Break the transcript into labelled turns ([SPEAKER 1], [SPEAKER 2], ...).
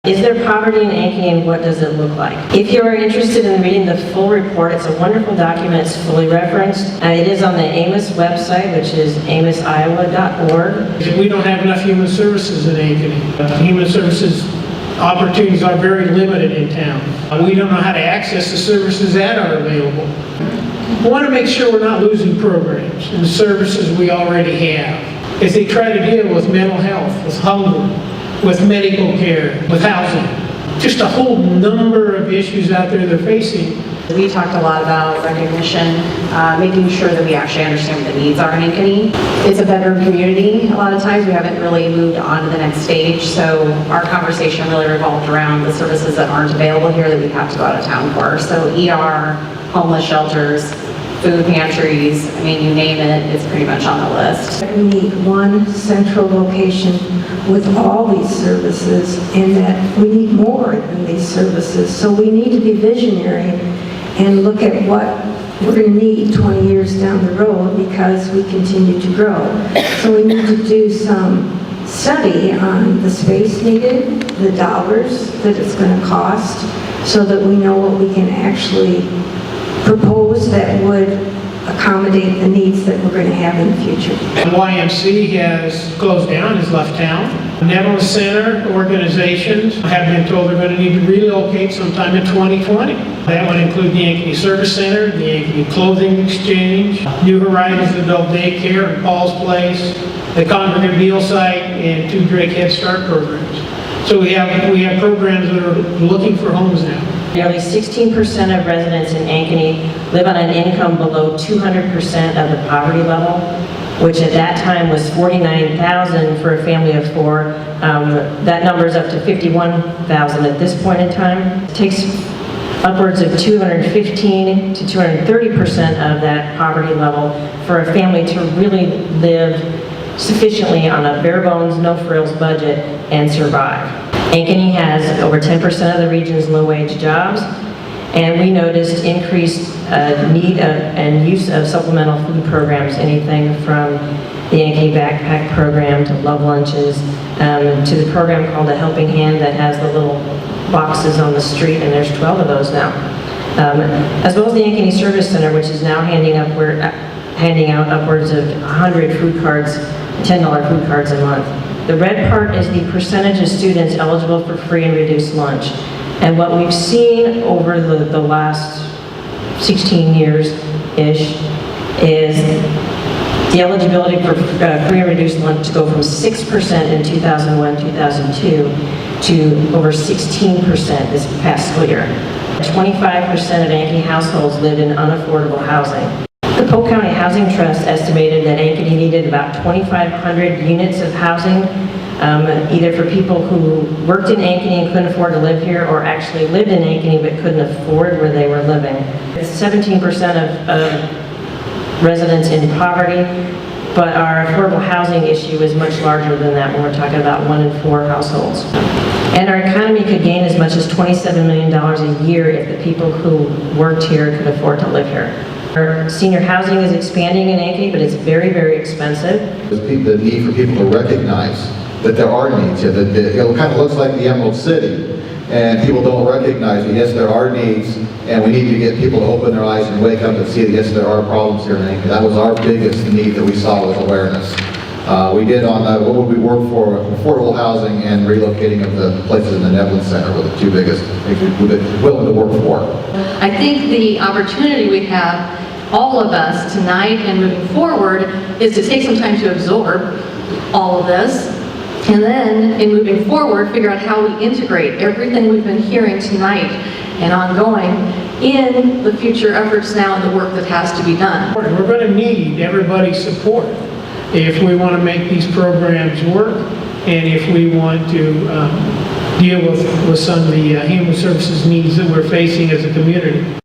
[SPEAKER 1] Is there poverty in Ankeny and what does it look like? If you are interested in reading the full report, it's a wonderful document. It's fully referenced. It is on the AMOS website, which is amosiowa.org.
[SPEAKER 2] We don't have enough human services in Ankeny. Human services opportunities are very limited in town. We don't know how to access the services that are available. We want to make sure we're not losing programs and the services we already have as they try to deal with mental health, with hunger, with medical care, with housing. Just a whole number of issues out there they're facing.
[SPEAKER 3] We talked a lot about recognition, making sure that we actually understand what the needs are in Ankeny. It's a veteran community. A lot of times we haven't really moved on to the next stage, so our conversation really revolved around the services that aren't available here that we have to go out of town for. So ER, homeless shelters, food pantries, I mean, you name it, it's pretty much on the list.
[SPEAKER 4] We need one central location with all these services, and that we need more than these services. So we need to be visionary and look at what we're going to need 20 years down the road because we continue to grow. So we need to do some study on the space needed, the dollars that it's going to cost, so that we know what we can actually propose that would accommodate the needs that we're going to have in the future.
[SPEAKER 2] The YMC has closed down, has left town. Netherlands Center organizations have been told they're going to need to relocate sometime in 2020. That would include the Ankeny Service Center, the Ankeny Clothing Exchange, New Horizons Adult Daycare and Paul's Place, the Congregate Meal Site, and 2 Drake Head Start programs. So we have programs that are looking for homes now.
[SPEAKER 1] Nearly 16% of residents in Ankeny live on an income below 200% of the poverty level, which at that time was $49,000 for a family of 4. That number is up to $51,000 at this point in time. It takes upwards of 215 to 230% of that poverty level for a family to really live sufficiently on a bare bones, no frills budget and survive. Ankeny has over 10% of the region's low-wage jobs, and we noticed increased need and use of supplemental food programs, anything from the Ankeny Backpack Program to Love Lunches, to the program called A Helping Hand that has the little boxes on the street, and there's 12 of those now. As well as the Ankeny Service Center, which is now handing out upwards of 100 food cards, $10 food cards a month. The red part is the percentage of students eligible for free and reduced lunch. And what we've seen over the last 16 years-ish is the eligibility for free and reduced lunch to go from 6% in 2001-2002 to over 16% this past school year. 25% of Ankeny households live in unaffordable housing. The Polk County Housing Trust estimated that Ankeny needed about 2,500 units of housing, either for people who worked in Ankeny and couldn't afford to live here, or actually lived in Ankeny but couldn't afford where they were living. It's 17% of residents in poverty, but our affordable housing issue is much larger than that when we're talking about 1 in 4 households. And our economy could gain as much as $27 million a year if the people who worked here could afford to live here. Our senior housing is expanding in Ankeny, but it's very, very expensive.
[SPEAKER 5] The need for people to recognize that there are needs. It kind of looks like the Emerald City, and people don't recognize that, yes, there are needs, and we need to get people to open their eyes and wake up and see that, yes, there are problems here in Ankeny. That was our biggest need that we saw, was awareness. We did on what would we work for, affordable housing and relocating of the places in the Netherlands Center were the 2 biggest things we've been willing to work for.
[SPEAKER 6] I think the opportunity we have, all of us tonight and moving forward, is to take some time to absorb all of this, and then in moving forward figure out how we integrate everything we've been hearing tonight and ongoing in the future efforts now and the work that has to be done.
[SPEAKER 2] We're going to need everybody's support if we want to make these programs work, and if we want to deal with some of the human services needs that we're facing as a community.